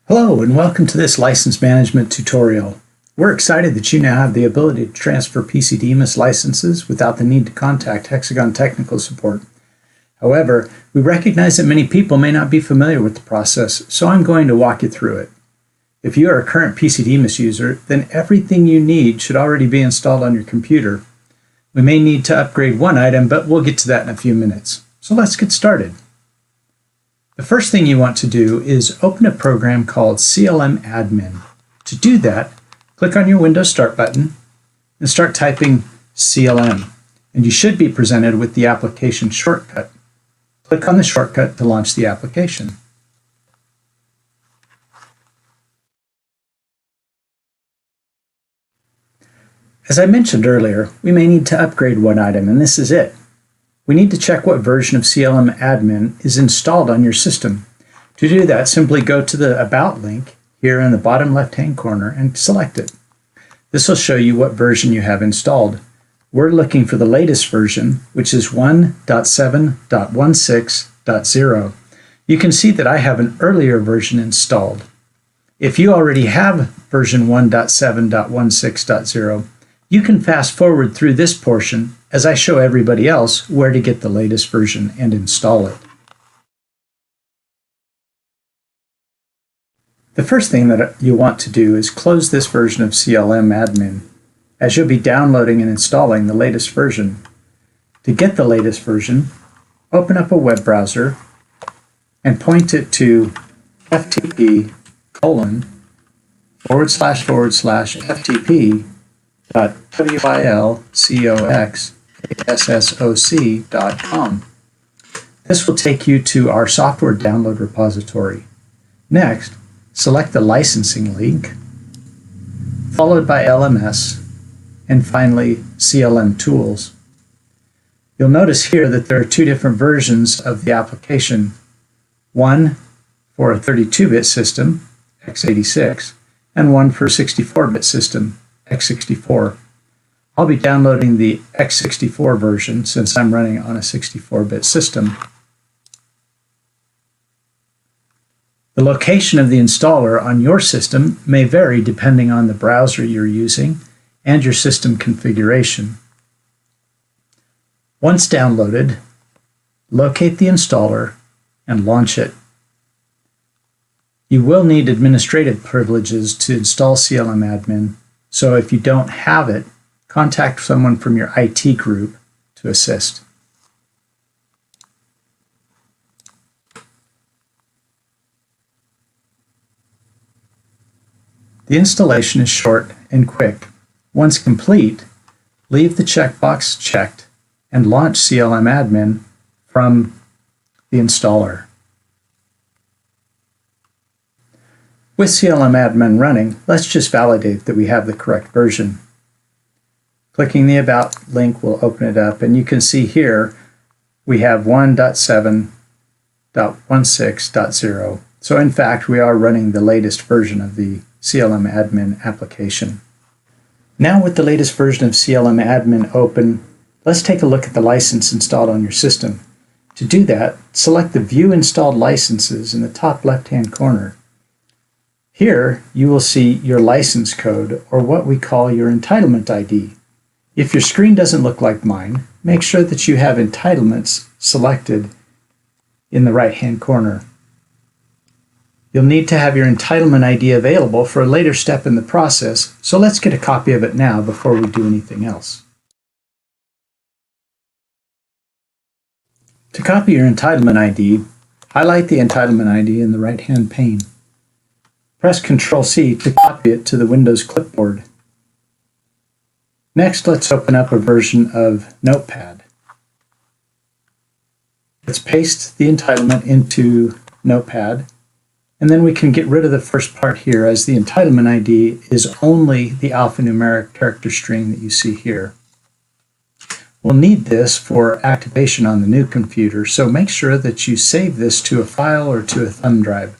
Hello and welcome to this license management tutorial. We're excited that you now have the ability to transfer PC-DMIS licenses without the need to contact Hexagon technical support. However, we recognize that many people may not be familiar with the process, so I'm going to walk you through it. If you are a current PC-DMIS user, then everything you need should already be installed on your computer. We may need to upgrade one item, but we'll get to that in a few minutes. So let's get started. The first thing you want to do is open a program called CLM Admin. To do that, click on your Windows Start button and start typing CLM, and you should be presented with the application shortcut. Click on the shortcut to launch the application. As I mentioned earlier, we may need to upgrade one item, and this is it. We need to check what version of CLM Admin is installed on your system. To do that, simply go to the About link here in the bottom left-hand corner and select it. This will show you what version you have installed. We're looking for the latest version, which is 1.7.16.0. You can see that I have an earlier version installed. If you already have version 1.7.16.0, you can fast forward through this portion as I show everybody else where to get the latest version and install it. The first thing that you want to do is close this version of CLM Admin, as you'll be downloading and installing the latest version. To get the latest version, open up a web browser and point it to ftp://wilcoxassoc.com. This will take you to our software download repository. Next, select the licensing link, followed by LMS, and finally CLM Tools. You'll notice here that there are two different versions of the application. One for a 32-bit system, x86, and one for a 64-bit system, x64. I'll be downloading the x64 version since I'm running on a 64-bit system. The location of the installer on your system may vary depending on the browser you're using and your system configuration. Once downloaded, locate the installer and launch it. You will need administrative privileges to install CLM Admin, so if you don't have it, contact someone from your IT group to assist. The installation is short and quick. Once complete, leave the checkbox checked and launch CLM Admin from the installer. With CLM Admin running, let's just validate that we have the correct version. Clicking the About link will open it up, and you can see here we have 1.7.16.0. So in fact, we are running the latest version of the CLM Admin application. Now with the latest version of CLM Admin open, let's take a look at the license installed on your system. To do that, select the View Installed Licenses in the top left-hand corner. Here, you will see your license code, or what we call your Entitlement ID. If your screen doesn't look like mine, make sure that you have entitlements selected in the right-hand corner. You'll need to have your Entitlement ID available for a later step in the process, so let's get a copy of it now before we do anything else. To copy your Entitlement ID, highlight the Entitlement ID in the right-hand pane. Press Ctrl-C to copy it to the Windows clipboard. Next, let's open up a version of Notepad. Let's paste the entitlement into Notepad, and then we can get rid of the first part here, as the Entitlement ID is only the alphanumeric character string that you see here. We'll need this for activation on the new computer, so make sure that you save this to a file or to a thumb drive.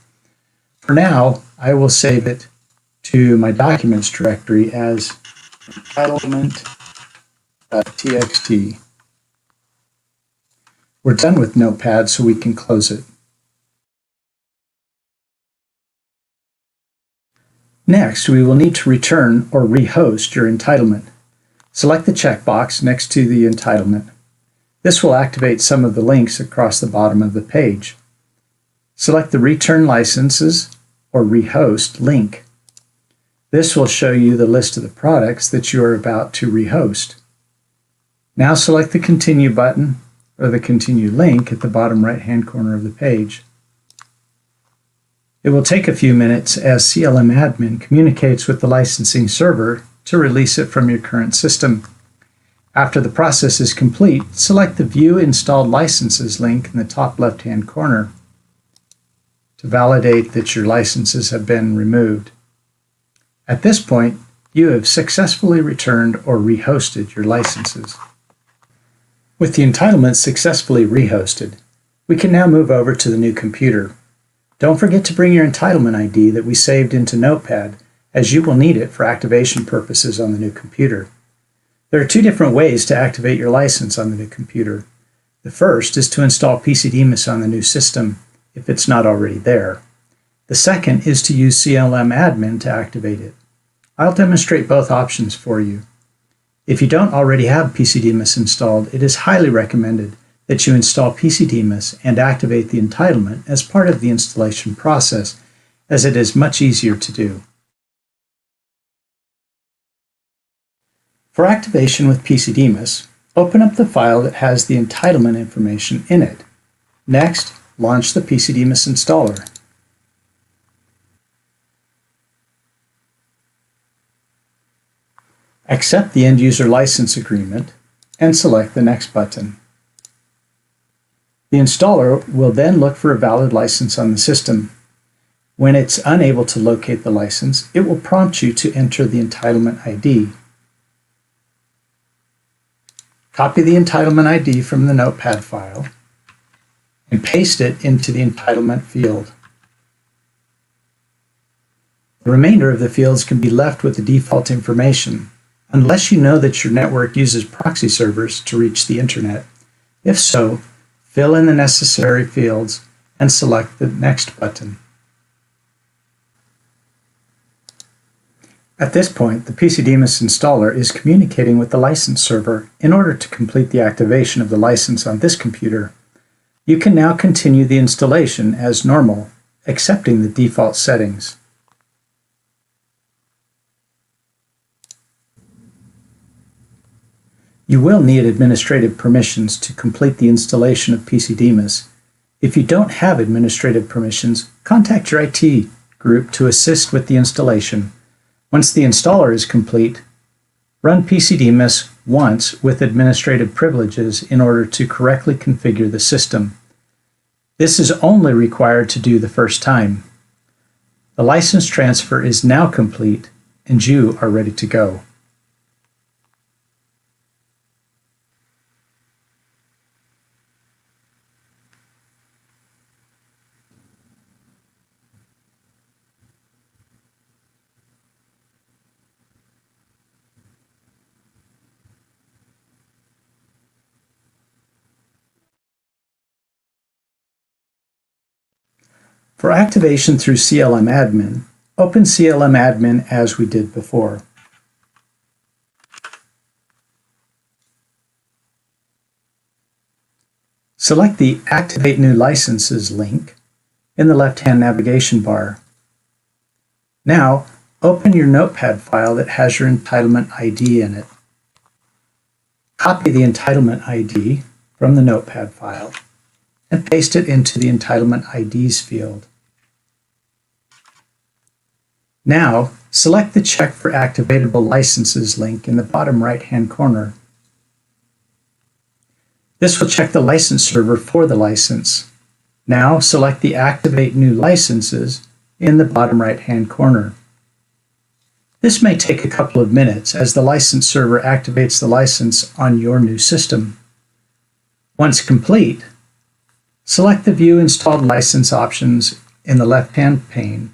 For now, I will save it to my Documents directory as entitlement.txt. We're done with Notepad, so we can close it. Next, we will need to return or rehost your entitlement. Select the checkbox next to the entitlement. This will activate some of the links across the bottom of the page. Select the Return Licenses or Rehost link. This will show you the list of the products that you are about to rehost. Now select the Continue button or the Continue link at the bottom right-hand corner of the page. It will take a few minutes as CLM Admin communicates with the licensing server to release it from your current system. After the process is complete, select the View Installed Licenses link in the top left-hand corner to validate that your licenses have been removed. At this point, you have successfully returned or rehosted your licenses. With the entitlement successfully rehosted, we can now move over to the new computer. Don't forget to bring your entitlement ID that we saved into Notepad, as you will need it for activation purposes on the new computer. There are two different ways to activate your license on the new computer. The first is to install PC-DMIS on the new system, if it's not already there. The second is to use CLM Admin to activate it. I'll demonstrate both options for you. If you don't already have PC-DMIS installed, it is highly recommended that you install PC-DMIS and activate the entitlement as part of the installation process, as it is much easier to do. For activation with PC-DMIS, open up the file that has the entitlement information in it. Next, launch the PC-DMIS installer. Accept the end-user license agreement and select the Next button. The installer will then look for a valid license on the system. When it's unable to locate the license, it will prompt you to enter the entitlement ID. Copy the entitlement ID from the Notepad file and paste it into the entitlement field. The remainder of the fields can be left with the default information, unless you know that your network uses proxy servers to reach the internet. If so, fill in the necessary fields and select the Next button. At this point, the PC-DMIS installer is communicating with the license server in order to complete the activation of the license on this computer. You can now continue the installation as normal, accepting the default settings. You will need administrative permissions to complete the installation of PC-DMIS. If you don't have administrative permissions, contact your IT group to assist with the installation. Once the installer is complete, run PC-DMIS once with administrative privileges in order to correctly configure the system. This is only required to do the first time. The license transfer is now complete and you are ready to go. For activation through CLM Admin, open CLM Admin as we did before. Select the Activate New Licenses link in the left-hand navigation bar. Now, open your Notepad file that has your entitlement ID in it. Copy the entitlement ID from the Notepad file and paste it into the Entitlement IDs field. Now, select the Check for Activatable Licenses link in the bottom right-hand corner. This will check the license server for the license. Now, select the Activate New Licenses in the bottom right-hand corner. This may take a couple of minutes as the license server activates the license on your new system. Once complete, select the View Installed License options in the left-hand pane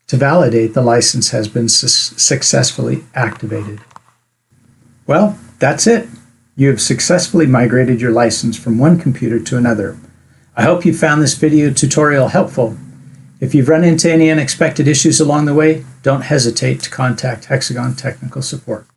to validate the license has been successfully activated. Well, that's it. You have successfully migrated your license from one computer to another. I hope you found this video tutorial helpful. If you've run into any unexpected issues along the way, don't hesitate to contact Hexagon Technical Support.